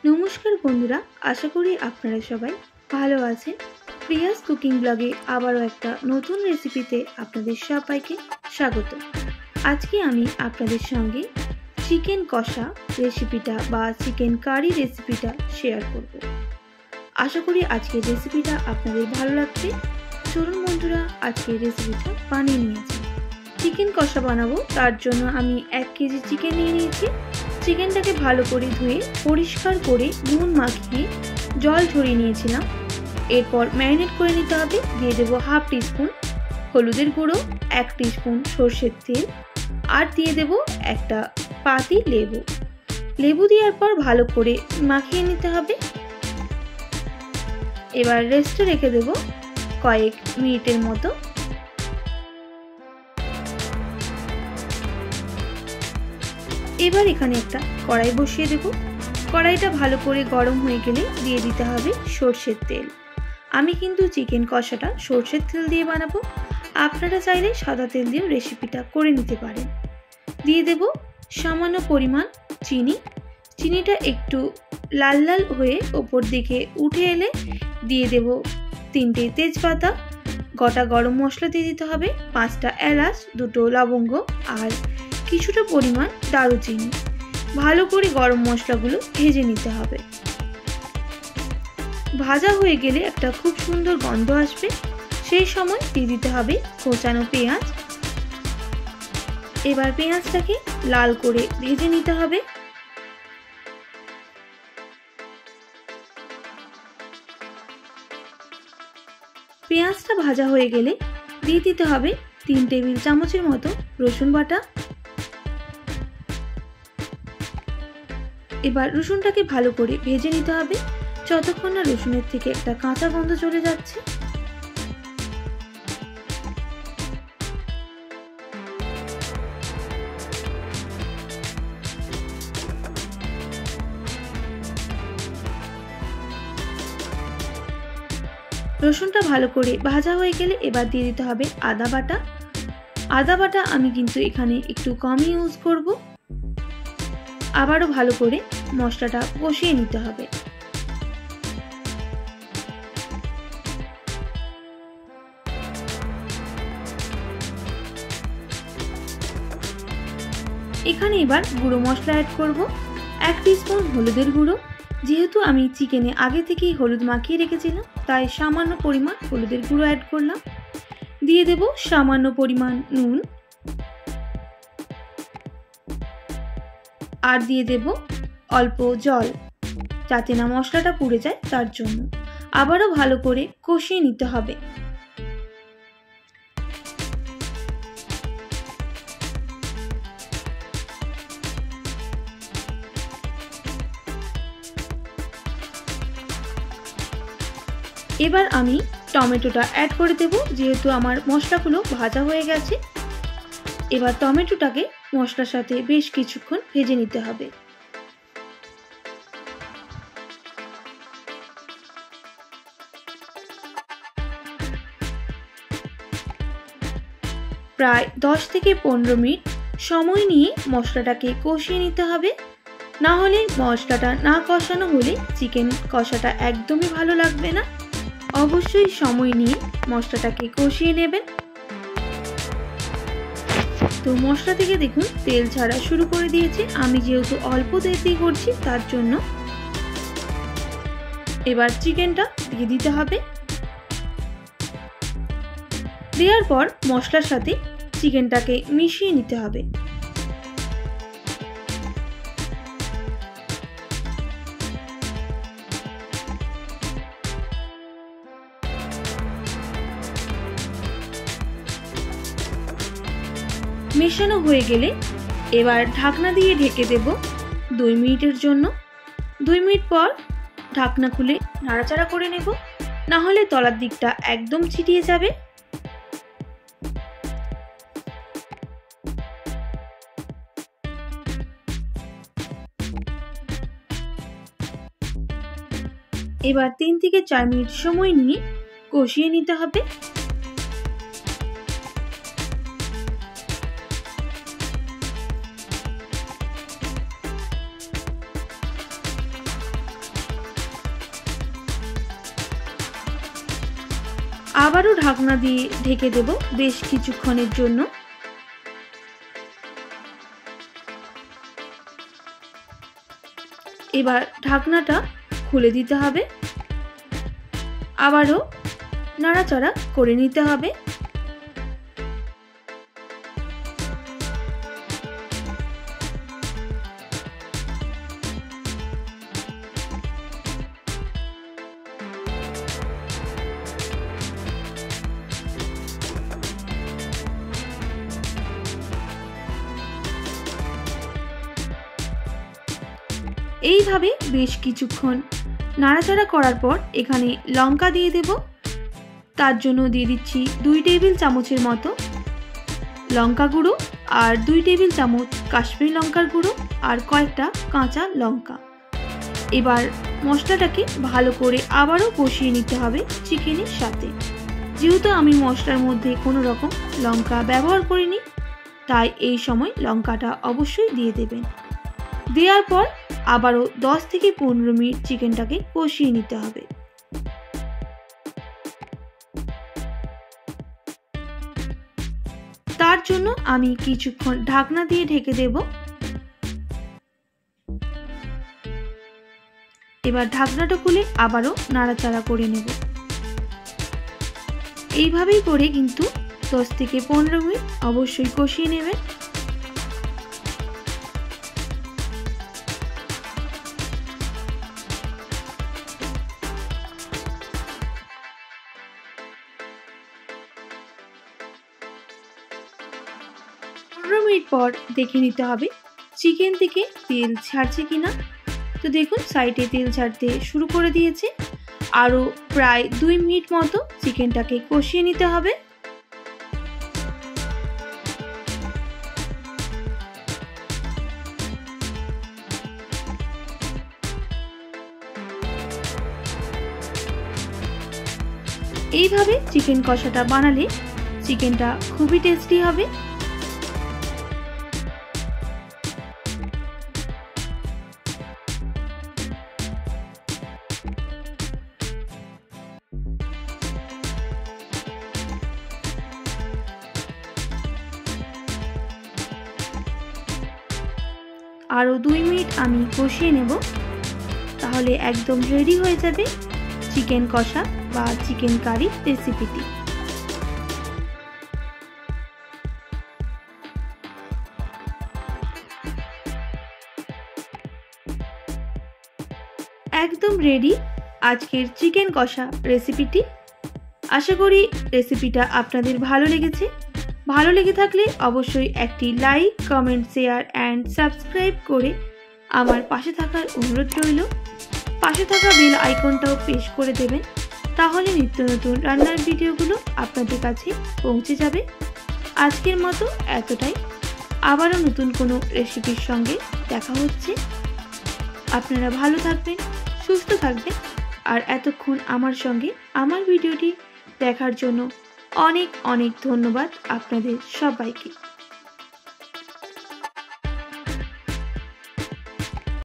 নমস্কার বন্ধুরা, আশা করি আপনারা সবাই ভালো আছেন। প্রিয়াস কুকিং ব্লগে আবারও একটা নতুন রেসিপিতে আপনাদের সবাইকে স্বাগত। আজকে আমি আপনাদের সঙ্গে চিকেন কষা রেসিপিটা বা চিকেন কারি রেসিপিটা শেয়ার করব। আশা করি আজকের রেসিপিটা আপনাদের ভালো লাগবে। চলুন বন্ধুরা, আজকের রেসিপিটা বানিয়ে নিয়েছি। চিকেন কষা বানাবো, তার জন্য আমি 1 কেজি চিকেন নিয়ে নিয়েছি। চিকেনটাকে ভালো করে ধুয়ে পরিষ্কার করে নুন মাখিয়ে জল ঝরিয়ে নিয়েছিলাম। এরপর ম্যারিনেট করে নিতে হবে। দিয়ে দেবো 1/2 টিস্পুন হলুদের গুঁড়ো, 1 টিস্পুন সর্ষের তেল, আর দিয়ে দেবো একটা পাতি লেবু। লেবু দেওয়ার পর ভালো করে মাখিয়ে নিতে হবে। এবার রেস্টে রেখে দেবো কয়েক মিনিটের মতো। এবার এখানে একটা কড়াই বসিয়ে দেব। কড়াইটা ভালো করে গরম হয়ে গেলে দিয়ে দিতে হবে সর্ষের তেল। আমি কিন্তু চিকেন কষাটা সর্ষের তেল দিয়ে বানাবো, আপনারা চাইলে সাদা তেল দিয়েও রেসিপিটা করে নিতে পারেন। দিয়ে দেব সামান্য পরিমাণ চিনি। চিনিটা একটু লাল লাল হয়ে ওপর দিকে উঠে এলে দিয়ে দেব 3টে তেজপাতা, গোটা গরম মশলা দিয়ে দিতে হবে, 5টা এলাচ, 2টো লবঙ্গ আর কিছুটা পরিমাণ দারুচিনি। ভালো করে গরম মশলাগুলো ভেজে নিতে হবে। ভাজা হয়ে গেলে একটা খুব সুন্দর গন্ধ আসবে, সেই সময় দিয়ে দিতে হবে কোচানো পেঁয়াজ। এবার পেঁয়াজটাকে লাল করে ভেজে নিতে হবে। পেঁয়াজটা ভাজা হয়ে গেলে দিয়ে দিতে হবে 3 টেবিল চামচের মতো রসুন বাটা। এবার রসুনটাকে ভালো করে ভেজে নিতে হবে যতক্ষণ না রসুনের থেকে একটা কাঁচা গন্ধ চলে যাচ্ছে। রসুনটা ভালো করে ভাজা হয়ে গেলে এবার দিয়ে দিতে হবে আদা বাটা। আদা বাটা আমি কিন্তু এখানে একটু কমই ইউজ করব। আবারও ভালো করে মশলাটা কষিয়ে নিতে হবে। এখানে এবার গুঁড়ো মশলা অ্যাড করব। 1 টিস্পুন হলুদের গুঁড়ো। যেহেতু আমি চিকেনে আগে থেকেই হলুদ মাখিয়ে রেখেছিলাম, তাই সামান্য পরিমাণ হলুদের গুঁড়ো অ্যাড করলাম। দিয়ে দেব সামান্য পরিমাণ নুন, আর দিয়ে দেব অল্প জল, যাতে না মশলাটা পুড়ে যায় তার জন্য। আবারও ভালো করে কষিয়ে নিতে হবে। এবার আমি টমেটোটা অ্যাড করে দেব, যেহেতু আমার মশলাগুলো ভাজা হয়ে গেছে। এবার টমেটোটাকে মশলার সাথে বেশ কিছুক্ষণ ভেজে নিতে হবে। প্রায় 10 থেকে 15 মিনিট সময় নিয়ে মশলাটাকে কষিয়ে নিতে হবে। না হলে মশলাটা না কষানো হলে চিকেন কষাটা একদমই ভালো লাগবে না। অবশ্যই সময় নিয়ে মশলাটাকে কষিয়ে নেবেন। তো মশলা থেকে দেখুন তেল ছাড়া শুরু করে দিয়েছে। আমি যেহেতু অল্প তেল দিয়ে করছি তার জন্য। এবার চিকেনটা দিয়ে দিতে হবে। দেওয়ার পর মশলার সাথে চিকেনটাকে মিশিয়ে নিতে হবে। মেশানো হয়ে গেলে এবার ঢাকনা দিয়ে ঢেকে দেব 2 মিনিটের জন্য। 2 মিনিট পর ঢাকনা খুলে নাড়াচাড়া করে নেব, না হলে তলার দিকটা একদম ছিটিয়ে যাবে। এবার 3 থেকে 4 মিনিট সময় নিয়ে কষিয়ে নিতে হবে। আবারও ঢাকনা দিয়ে ঢেকে দেব বেশ কিছুক্ষণের জন্য। এবার ঢাকনাটা খুলে দিতে হবে, আবারও নাড়াচাড়া করে নিতে হবে। এইভাবে বেশ কিছুক্ষণ নাড়াচাড়া করার পর এখানে লঙ্কা দিয়ে দেব। তার জন্য দিয়ে দিচ্ছি 2 টেবিল চামচের মতো লঙ্কা গুঁড়ো আর 2 টেবিল চামচ কাশ্মীরি লঙ্কার গুঁড়ো আর কয়েকটা কাঁচা লঙ্কা। এবার মশলাটাকে ভালো করে আবারও কষিয়ে নিতে হবে চিকেনের সাথে। যেহেতু আমি মশলার মধ্যে কোনো রকম লঙ্কা ব্যবহার করিনি, তাই এই সময় লঙ্কাটা অবশ্যই দিয়ে দেবেন। দেওয়ার পর আবারও 10 থেকে 15 মিনিট চিকেনটাকে কষিয়ে নিতে হবে। তার জন্য আমি কিছুক্ষণ ঢাকনা দিয়ে ঢেকে দেব। এবার ঢাকনাটা খুলে আবারও নাড়াচাড়া করে নেব। এইভাবেই করে কিন্তু 10 থেকে 15 মিনিট অবশ্যই কষিয়ে নেবেন। মিনিট পর দেখে নিতে হবে চিকেন থেকে তেল ছাড়ছে কিনা। তো দেখুন সাইডে তেল ছাড়তে শুরু করে দিয়েছে। আরও প্রায় 2 মিনিট মতো চিকেনটাকে কষিয়ে নিতে হবে। এইভাবে চিকেন কষাটা বানালে চিকেনটা খুবই টেস্টি হবে। আরও 2 মিনিট আমি কষিয়ে নেব, তাহলে একদম রেডি হয়ে যাবে চিকেন কষা বা চিকেন কারি রেসিপিটি। একদম রেডি আজকের চিকেন কষা রেসিপিটি। আশা করি রেসিপিটা আপনাদের ভালো লেগেছে। ভালো লেগে থাকলে অবশ্যই একটি like, comment, share and subscribe করে আমার পাশে থাকার অনুরোধ রইল। পাশে থাকা বেল আইকনটাও প্রেস করে দেবেন, তাহলে নিত্য নতুন রান্নার ভিডিওগুলো আপনাদের কাছে পৌঁছে যাবে। আজকের মতো এতটাই। আবারও নতুন কোনো রেসিপির সঙ্গে দেখা হচ্ছে। আপনারা ভালো থাকবেন, সুস্থ থাকবেন, আর এতক্ষণ আমার সঙ্গে আমার ভিডিওটি দেখার জন্য অনেক অনেক ধন্যবাদ আপনাদের সবাইকে।